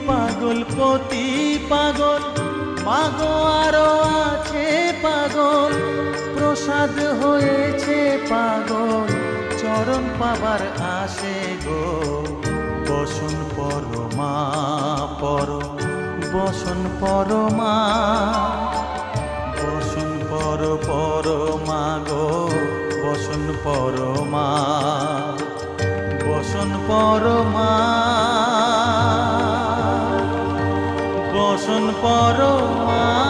পাগল পতি পাগল, মাগো আরো আছে পাগল, প্রসাদ হয়েছে পাগল, চরণ পাবার আসে গো। বসন পরমা পর, বসন পরমা, বসন পর পরমা গো, বসন পরমা, বসন পরমা, বসন পরমা।